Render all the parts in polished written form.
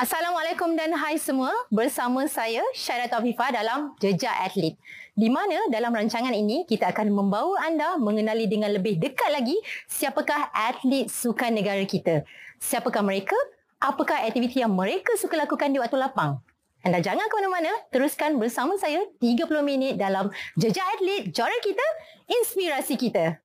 Assalamualaikum dan hai semua. Bersama saya Syahida Taufifa dalam Jejak Atlet. Di mana dalam rancangan ini kita akan membawa anda mengenali dengan lebih dekat lagi siapakah atlet sukan negara kita. Siapakah mereka? Apakah aktiviti yang mereka suka lakukan di waktu lapang? Anda jangan ke mana-mana, teruskan bersama saya 30 minit dalam Jejak Atlet, Juara Kita, Inspirasi Kita.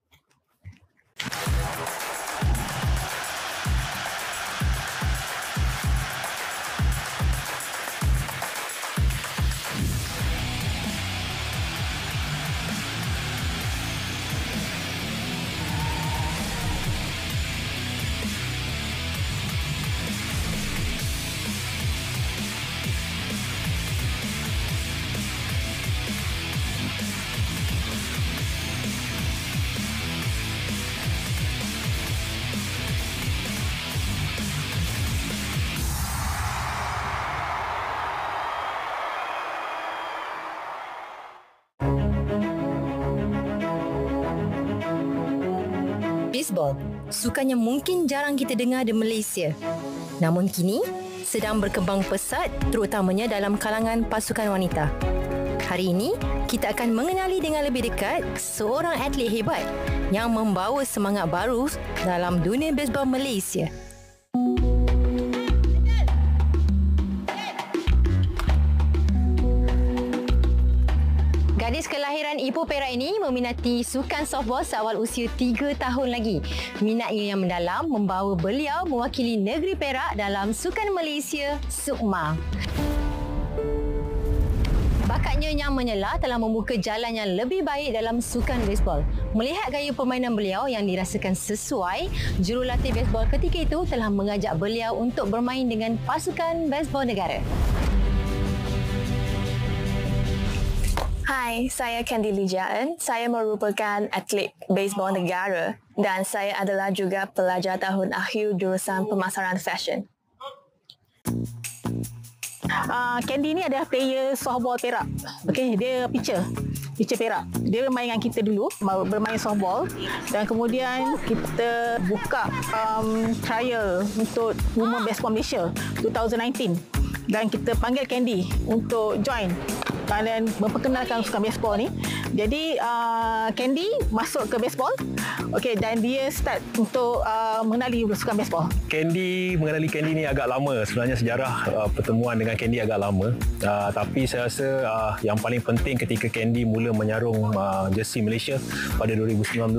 Baseball, sukan yang mungkin jarang kita dengar di Malaysia. Namun kini, sedang berkembang pesat terutamanya dalam kalangan pasukan wanita. Hari ini, kita akan mengenali dengan lebih dekat seorang atlet hebat yang membawa semangat baru dalam dunia baseball Malaysia. Gadis kelahiran Ipoh Perak ini meminati sukan softball seawal usia 3 tahun lagi. Minatnya yang mendalam membawa beliau mewakili negeri Perak dalam Sukan Malaysia SUKMA. Bakatnya yang menyala telah membuka jalan yang lebih baik dalam sukan baseball. Melihat gaya permainan beliau yang dirasakan sesuai, jurulatih baseball ketika itu telah mengajak beliau untuk bermain dengan pasukan baseball negara. Hai, saya Candy Lijaan. Saya merupakan atlet baseball negara dan saya adalah juga pelajar tahun akhir jurusan pemasaran fashion. Candy ni adalah player softball Perak. Okey, dia pitcher Perak. Dia bermain dengan kita dulu, bermain softball dan kemudian kita buka trial untuk Women Baseball Malaysia 2019 dan kita panggil Candy untuk join dan memperkenalkan sukan baseball ni. Jadi Candy masuk ke baseball. Okey, dan dia start untuk mengenali sukan baseball. Mengenali Candy ni agak lama. Sebenarnya sejarah pertemuan dengan Candy agak lama. Tapi saya rasa yang paling penting ketika Candy mula menyarung jersey Malaysia pada 2019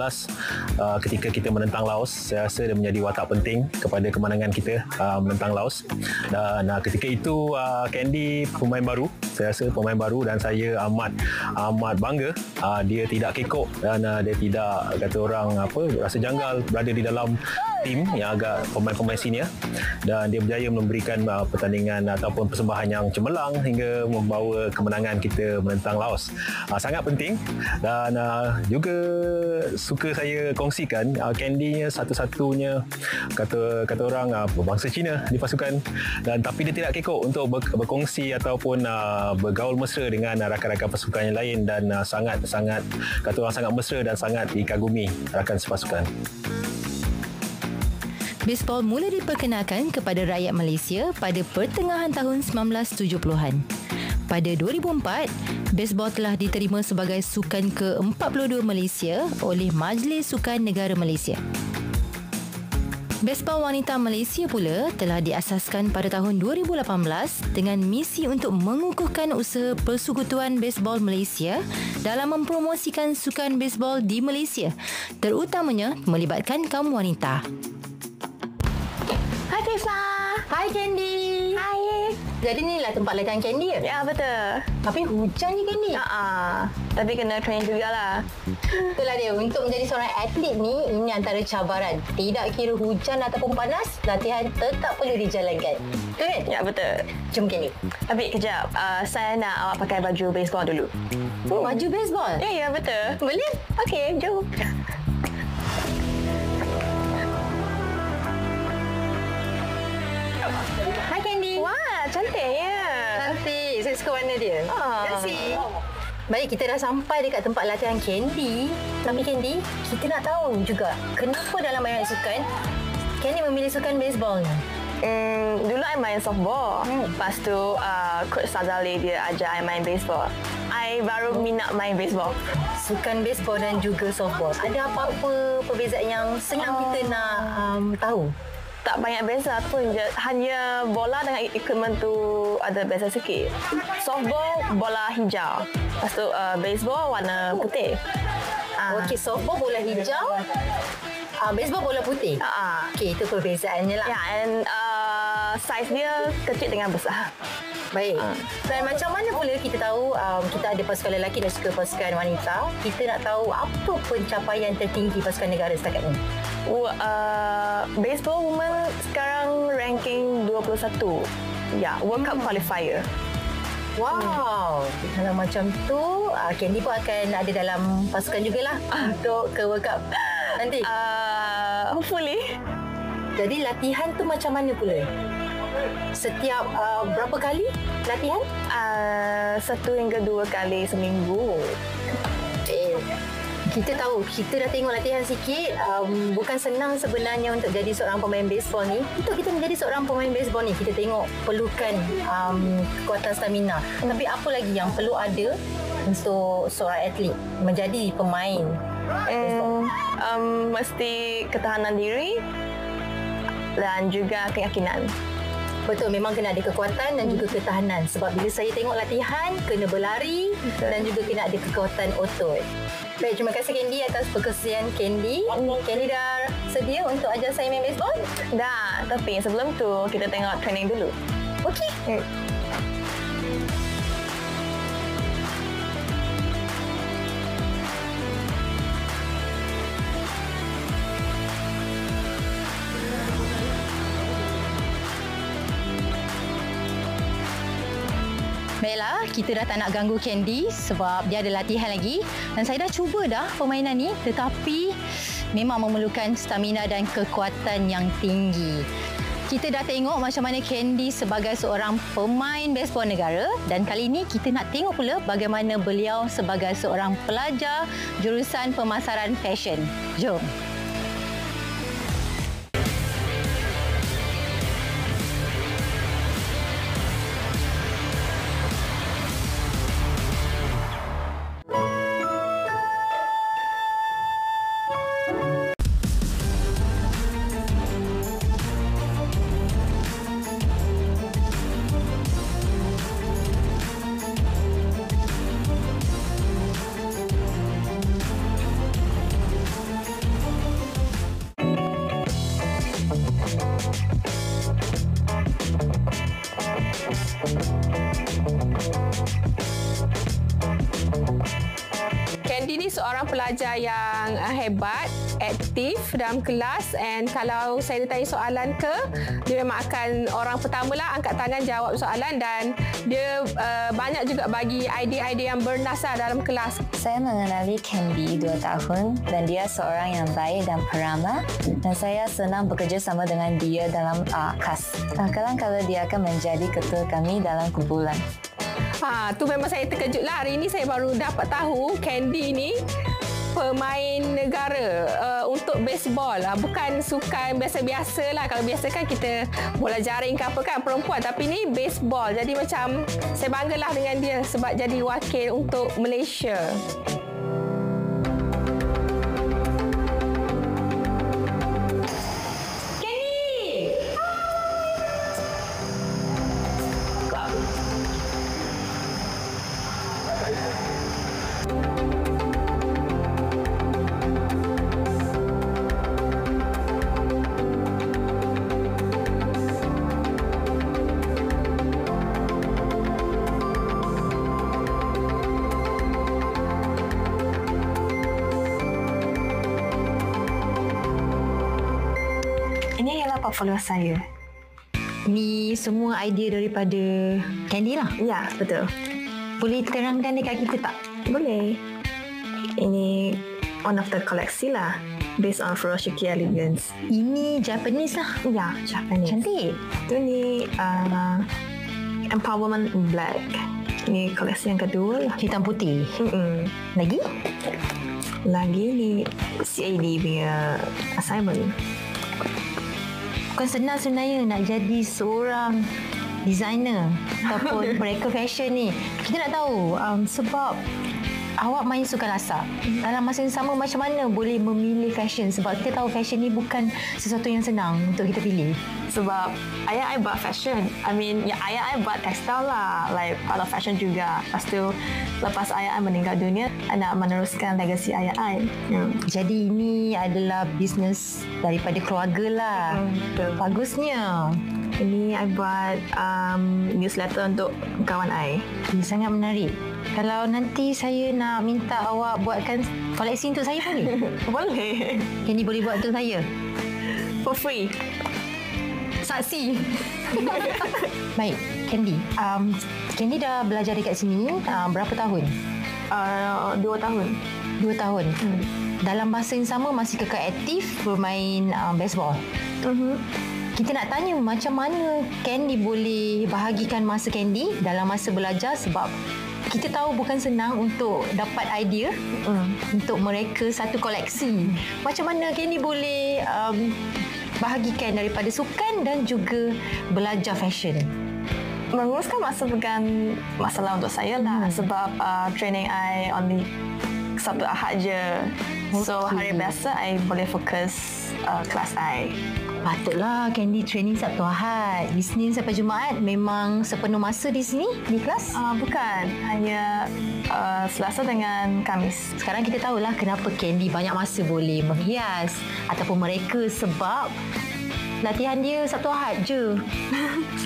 ketika kita menentang Laos. Saya rasa dia menjadi watak penting kepada kemenangan kita menentang Laos. Dan ketika itu Candy pemain baru. Saya rasa pemain baru dan saya amat bangga. Dia tidak kekok dan dia tidak kata orang rasa janggal berada di dalam tim yang agak pemain-pemain senior dan dia berjaya memberikan pertandingan ataupun persembahan yang cemerlang hingga membawa kemenangan kita menentang Laos. Sangat penting dan juga suka saya kongsikan Candy satu-satunya kata orang berbangsa Cina di pasukan dan tapi dia tidak kekok untuk berkongsi ataupun bergaul mesra dengan rakan-rakan pasukan yang lain dan sangat kata orang sangat mesra dan sangat dikagumi rakan sepasukan. Baseball mula diperkenalkan kepada rakyat Malaysia pada pertengahan tahun 1970-an. Pada 2004, baseball telah diterima sebagai sukan ke-42 Malaysia oleh Majlis Sukan Negara Malaysia. Baseball wanita Malaysia pula telah diasaskan pada tahun 2018 dengan misi untuk mengukuhkan usaha Persekutuan Baseball Malaysia dalam mempromosikan sukan baseball di Malaysia, terutamanya melibatkan kaum wanita. Hai Fifa. Hai Candy. Hai. Jadi inilah tempat latihan Candy ya? Ya, betul. Tapi hujan je Candy. Tapi kena train jugalah. Itulah dia, untuk menjadi seorang atlet ni, ini antara cabaran. Tidak kira hujan ataupun panas, latihan tetap perlu dijalankan. Betul kan? Ya, betul. Jom Candy. Tapi kejap, saya nak awak pakai baju baseball dulu. Baju baseball? Ya, betul. Boleh? Okey, jom. Hai Candy. Wah, cantiknya. Cantik. Saya suka warna dia. Terima kasih. Baik, kita dah sampai dekat tempat latihan Candy. Tapi Candy, kita nak tahu juga kenapa dalam banyak sukan Candy memilih sukan baseball ni. Dulu I main softball. Lepas tu Coach Sazali dia ajar I main baseball. I baru minat main baseball. Sukan baseball dan juga softball. Ada apa-apa perbezaan yang senang kita nak tahu? Tak banyak beza pun je. Hanya bola dengan equipment tu ada beza sikit. Softball bola hijau. Lepas tu baseball warna putih. Okey, softball bola hijau. Baseball bola putih. Okey, itu perbezaannya lah. Ya, and size dia kecil dengan besar. Baik. Dan macam mana pula kita tahu kita ada pasukan lelaki dan juga pasukan wanita? Kita nak tahu apa pencapaian tertinggi pasukan negara setakat ini? Baseball women sekarang ranking 21. Ya, World Cup qualifier. Wow. Kalau macam tu, Candy pun akan ada dalam pasukan jugalah untuk ke World Cup nanti. Hopefully. Jadi latihan tu macam mana pula? Setiap berapa kali latihan? 1 hingga 2 kali seminggu. Kita tahu, kita dah tengok latihan sikit. Bukan senang sebenarnya untuk jadi seorang pemain baseball ni. Untuk kita menjadi seorang pemain baseball ni, kita tengok perlukan kekuatan stamina. Tapi apa lagi yang perlu ada untuk seorang atlet menjadi pemain baseball? Mesti ketahanan diri dan juga keyakinan. Betul, memang kena ada kekuatan dan juga ketahanan. Sebab bila saya tengok latihan, kena berlari dan juga kena ada kekuatan otot. Baik, terima kasih Candy atas perkongsian Candy. Candy dah sedia untuk ajar saya main baseball? Dah, tapi sebelum tu kita tengok training dulu. Okey. Baiklah, kita dah tak nak ganggu Candy sebab dia ada latihan lagi. Dan saya dah cuba dah permainan ni, tetapi memang memerlukan stamina dan kekuatan yang tinggi. Kita dah tengok macam mana Candy sebagai seorang pemain baseball negara, dan kali ini kita nak tengok pula bagaimana beliau sebagai seorang pelajar jurusan pemasaran fashion. Jom. Candy ni seorang pelajar yang hebat, aktif dalam kelas, and kalau saya ditanya soalan dia memang akan orang pertama lah angkat tangan jawab soalan, dan dia banyak juga bagi idea-idea yang bernasar dalam kelas. Saya mengenali Candy 2 tahun dan dia seorang yang baik dan peramah, dan saya senang bekerja sama dengan dia dalam kelas. Kadang-kadang dia akan menjadi ketua kami dalam kumpulan. Tu memang saya terkejut lah. Hari ini saya baru dapat tahu Candy ni pemain negara untuk baseball. Bukan sukan biasa-biasa lah. Kalau biasa kan kita bola jaring ke apa kan, perempuan. Tapi ni baseball. Jadi macam saya banggalah dengan dia sebab jadi wakil untuk Malaysia. Ini ialah portfolio saya. Ni semua idea daripada Candy lah. Ya, betul. Boleh terangkan dekat kita tak? Boleh. Ini one of the koleksi lah. Based on Furoshiki Elegance. Ini Japanese lah. Ya, Japanese. Cantik. Itu ni Empowerment in Black. Ini koleksi yang kedua lah. Hitam putih. Lagi? Lagi ni CAD punya assignment. Bukan senang sebenarnya nak jadi seorang designer ataupun mereka fashion ni. Kita nak tahu sebab awak main sukan lasak. Dalam masa yang sama macam mana boleh memilih fashion? Sebab kita tahu fashion ni bukan sesuatu yang senang untuk kita pilih. Sebab ayah I buat fashion. Ayah I buat tekstil lah. Like part of fashion juga. Lepas tu, lepas ayah I meninggal dunia, I nak meneruskan legacy ayah I. Jadi ini adalah bisnes daripada keluarga lah. Bagusnya. Ini I buat newsletter untuk kawan I. Sangat menarik. Kalau nanti saya nak minta awak buatkan koleksi untuk saya boleh? Boleh. Candy boleh buat untuk saya? For free. Saksi. Baik, Candy. Candy dah belajar dekat sini berapa tahun? 2 tahun. 2 tahun. Dalam masa yang sama masih kekal aktif bermain baseball. Kita nak tanya macam mana Candy boleh bahagikan masa Candy dalam masa belajar, sebab kita tahu bukan senang untuk dapat idea untuk mereka satu koleksi. Macam mana Candy boleh bahagikan daripada sukan dan juga belajar fashion? Menguruskan masa bukan masalah untuk saya lah. Sebab training I only Sabtu Ahad je. So hari biasa I boleh fokus kelas I. Patutlah Candy training Sabtu Ahad. Isnin sampai Jumaat memang sepenuh masa di sini di kelas? Bukan, hanya Selasa dengan Khamis. Sekarang kita tahulah kenapa Candy banyak masa boleh menghias ataupun mereka, sebab latihan dia Sabtu Ahad je.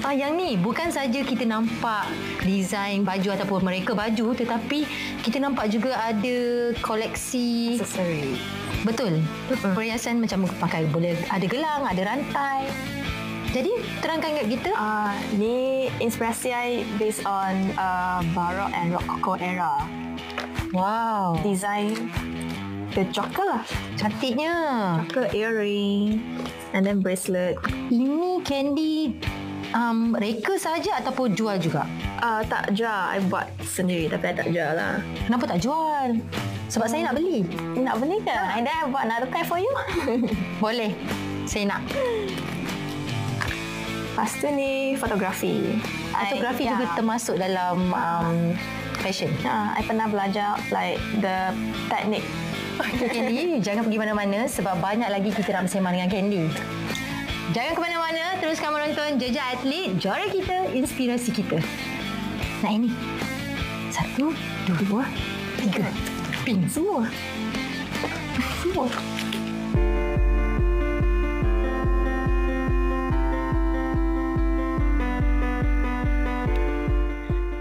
Yang ni bukan saja kita nampak desain baju ataupun mereka baju, tetapi kita nampak juga ada koleksi Aksesori. Betul. Perhiasan macam pakai, boleh ada gelang, ada rantai. Jadi terangkan kat kita. Ni inspirasi I based on Baroque and Rococo era. Wow. Design the choker lah. Cantiknya. Choker earring and then bracelet. Ini Candy reka saja ataupun jual juga? Tak jual. I buat sendiri tapi I tak jual lah. Kenapa tak jual? Sebab saya nak beli. Nak beli ke? And then I buat another pair for you. Boleh. Saya nak. Lepas tu ni fotografi. Fotografi juga termasuk dalam fashion. I pernah belajar like the technique. Okay, Candy, jangan pergi mana-mana sebab banyak lagi kita nak bersama dengan Candy. Jangan ke mana-mana, teruskan menonton Jejak Atlet, juara kita, inspirasi kita. Nah ini. 1, 2, 3. Pink semua. Semua.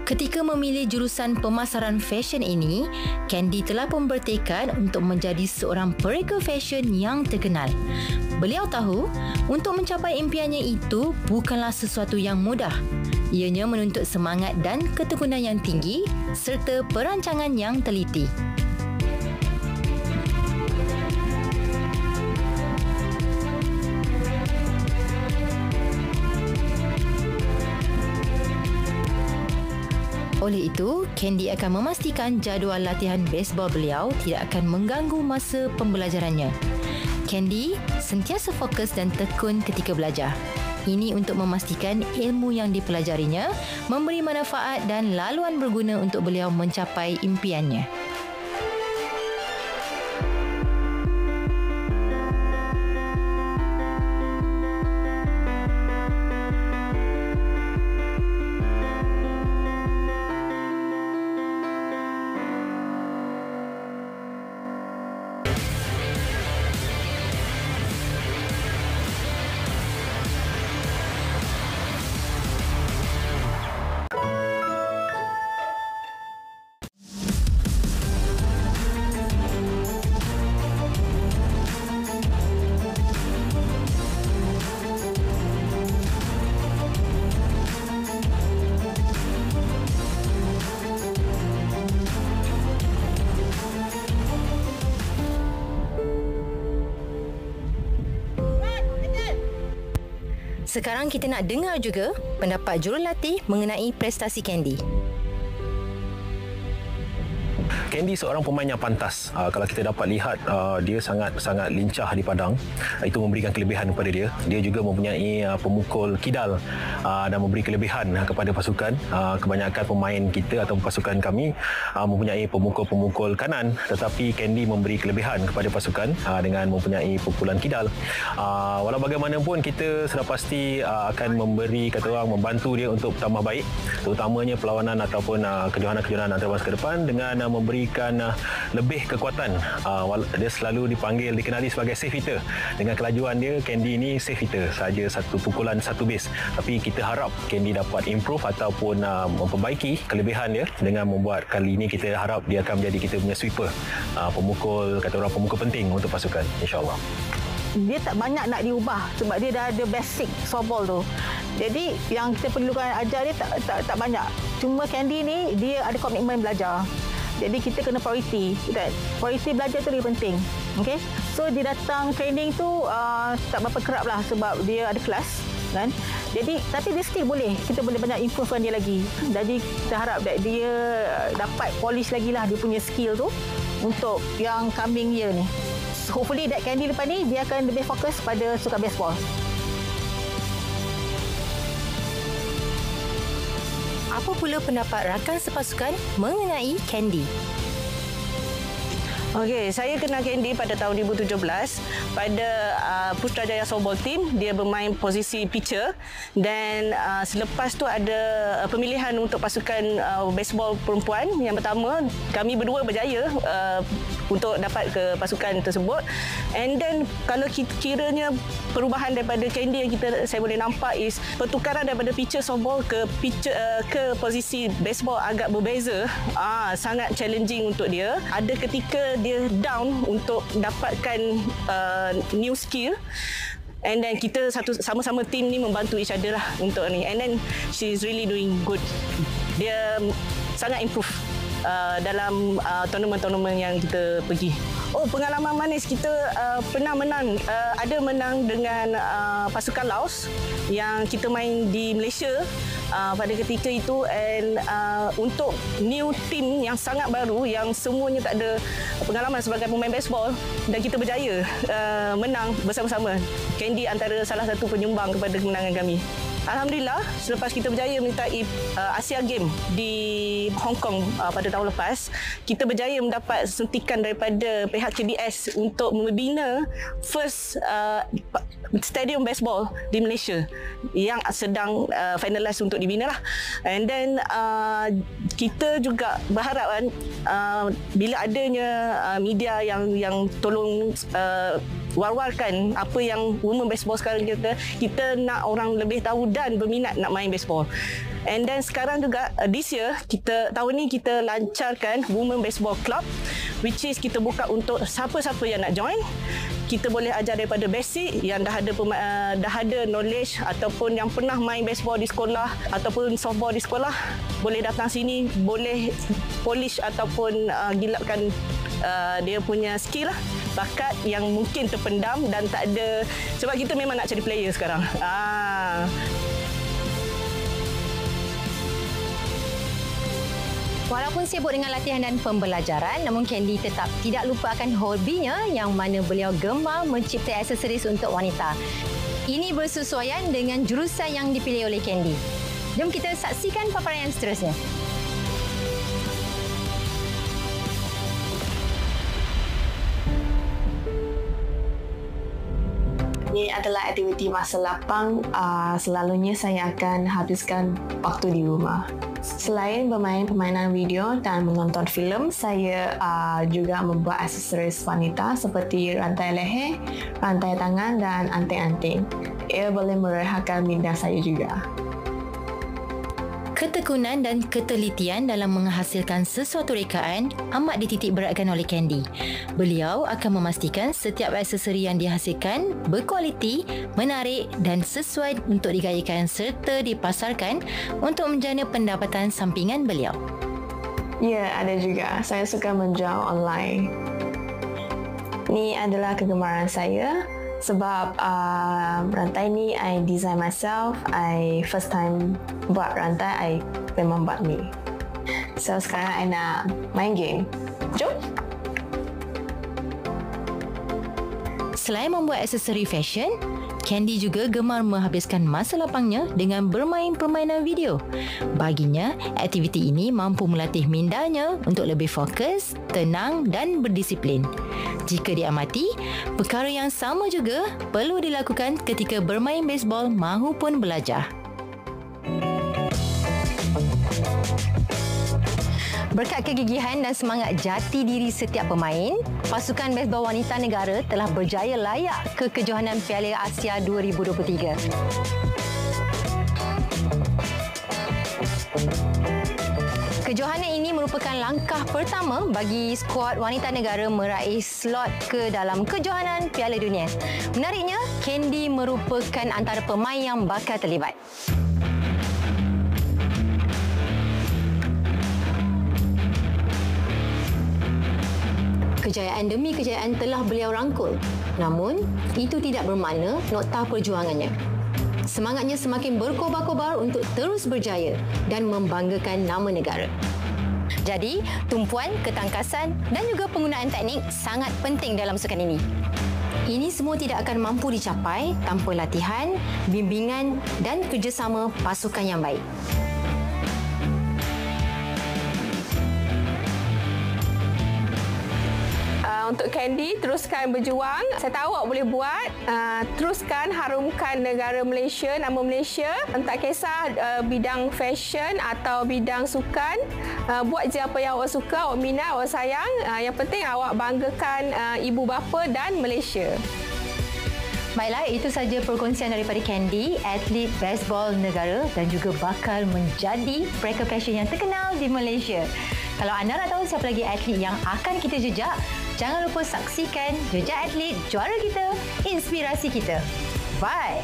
Ketika memilih jurusan pemasaran fashion ini, Candy telah pun bertekad untuk menjadi seorang pereka fashion yang terkenal. Beliau tahu, untuk mencapai impiannya itu bukanlah sesuatu yang mudah. Ianya menuntut semangat dan ketekunan yang tinggi serta perancangan yang teliti. Oleh itu, Candy akan memastikan jadual latihan baseball beliau tidak akan mengganggu masa pembelajarannya. Candy sentiasa fokus dan tekun ketika belajar. Ini untuk memastikan ilmu yang dipelajarinya memberi manfaat dan laluan berguna untuk beliau mencapai impiannya. Sekarang kita nak dengar juga pendapat jurulatih mengenai prestasi Candy. Candy seorang pemain yang pantas. Kalau kita dapat lihat, dia sangat lincah di padang. Itu memberikan kelebihan kepada dia. Dia juga mempunyai pemukul kidal dan memberi kelebihan kepada pasukan. Kebanyakan pemain kita atau pasukan kami mempunyai pemukul-pemukul kanan, tetapi Candy memberi kelebihan kepada pasukan dengan mempunyai pukulan kidal. Walau bagaimanapun, kita sudah pasti akan membantu dia untuk tambah baik, terutamanya perlawanan ataupun kejohanan-kejohanan antarabangsa ke depan dengan memberikan lebih kekuatan. Dia selalu dikenali sebagai safe hitter. Dengan kelajuan dia, Candy ini safe hitter saja, satu pukulan satu base. Tapi kita harap Candy dapat improve ataupun memperbaiki kelebihan dia dengan membuat kali ini kita harap dia akan menjadi kita punya sweeper, pemukul penting untuk pasukan, insyaAllah. Dia tak banyak nak diubah sebab dia dah ada basic softball tu. Jadi yang kita perlukan ajar dia tak banyak. Cuma Candy ni dia ada komitmen belajar. Jadi kita kena priority. Priority belajar tu lebih penting. Okay? So dia datang training tu tak berapa kerap lah sebab dia ada kelas. Kan? Jadi tapi dia still boleh. Kita boleh banyak improvekan dia lagi. Jadi kita harap dia dapat polish lagi lah dia punya skill tu untuk yang coming year ni. Hopefully that Candy lepas ni dia akan lebih fokus pada sukan baseball. Apa pula pendapat rakan sepasukan mengenai Candy? Okey, saya kenal Candy pada tahun 2017 pada Putrajaya Softball Team. Dia bermain posisi pitcher dan selepas tu ada pemilihan untuk pasukan baseball perempuan. Yang pertama, kami berdua berjaya untuk dapat ke pasukan tersebut. And then kalau kiranya perubahan daripada Candy yang saya boleh nampak is pertukaran daripada pitcher softball ke posisi baseball agak berbeza. Sangat challenging untuk dia. Ada ketika dia down untuk dapatkan new skill, and then kita sama-sama team ni membantu each other lah untuk ni, and then she's really doing good. Dia sangat improve dalam tournament-tournament yang kita pergi. Pengalaman manis, kita pernah menang, ada menang dengan pasukan Laos yang kita main di Malaysia pada ketika itu, and untuk new team yang sangat baru yang semuanya tak ada pengalaman sebagai pemain baseball, dan kita berjaya menang bersama-sama. Candy antara salah satu penyumbang kepada kemenangan kami. Alhamdulillah, selepas kita berjaya menyertai Asia Game di Hong Kong pada tahun lepas, kita berjaya mendapat suntikan daripada pihak KBS untuk membina first stadium baseball di Malaysia yang sedang finalize untuk dibina lah. And then kita juga berharap bila adanya media yang tolong war-warkan apa yang women baseball sekarang, kita nak orang lebih tahu dan berminat nak main baseball. And then sekarang juga this year, tahun ni kita lancarkan Women Baseball Club, which is kita buka untuk siapa-siapa yang nak join. Kita boleh ajar daripada basic yang dah ada knowledge ataupun yang pernah main baseball di sekolah ataupun softball di sekolah, boleh datang sini, boleh polish ataupun gilapkan dia punya skill lah, bakat yang mungkin terpendam dan tak ada, sebab kita memang nak cari player sekarang. Walaupun sibuk dengan latihan dan pembelajaran, namun Candy tetap tidak lupakan hobinya yang mana beliau gemar mencipta aksesoris untuk wanita. Ini bersesuaian dengan jurusan yang dipilih oleh Candy. Jom kita saksikan paparan yang seterusnya. Ini adalah aktiviti masa lapang. Selalunya saya akan habiskan waktu di rumah. Selain bermain permainan video dan menonton filem, saya juga membuat aksesoris wanita seperti rantai leher, rantai tangan dan anting-anting. Ia boleh merehatkan minda saya juga. Ketekunan dan ketelitian dalam menghasilkan sesuatu rekaan amat dititik beratkan oleh Candy. Beliau akan memastikan setiap aksesori yang dihasilkan berkualiti, menarik dan sesuai untuk digayakan serta dipasarkan untuk menjana pendapatan sampingan beliau. Ya, ada juga. Saya suka menjual online. Ini adalah kegemaran saya. Sebab rantai ni I design myself. I first time buat rantai, I memang buat ni. So sekarang I nak main game. Jom. Selain membuat aksesori fashion, Candy juga gemar menghabiskan masa lapangnya dengan bermain permainan video. Baginya, aktiviti ini mampu melatih mindanya untuk lebih fokus, tenang dan berdisiplin. Jika diamati, perkara yang sama juga perlu dilakukan ketika bermain baseball mahupun belajar. Berkat kegigihan dan semangat jati diri setiap pemain, pasukan baseball wanita negara telah berjaya layak ke kejohanan Piala Asia 2023. Kejohanan ini merupakan langkah pertama bagi skuad wanita negara meraih slot ke dalam kejohanan Piala Dunia. Menariknya, Candy merupakan antara pemain yang bakal terlibat. Kejayaan demi kejayaan telah beliau rangkul. Namun, itu tidak bermakna nokta perjuangannya. Semangatnya semakin berkobar-kobar untuk terus berjaya dan membanggakan nama negara. Jadi, tumpuan, ketangkasan dan juga penggunaan teknik sangat penting dalam sukan ini. Ini semua tidak akan mampu dicapai tanpa latihan, bimbingan dan kerjasama pasukan yang baik. Untuk Candy, teruskan berjuang. Saya tahu awak boleh buat. Teruskan harumkan negara Malaysia, nama Malaysia. Tak kisah bidang fashion atau bidang sukan. Buat je apa yang awak suka, awak minat, awak sayang. Yang penting awak banggakan ibu bapa dan Malaysia. Baiklah, itu saja perkongsian daripada Candy, atlet baseball negara dan juga bakal menjadi breaker fashion yang terkenal di Malaysia. Kalau anda nak tahu siapa lagi atlet yang akan kita jejak, jangan lupa saksikan Jejak Atlet Juara Kita, Inspirasi Kita. Bye!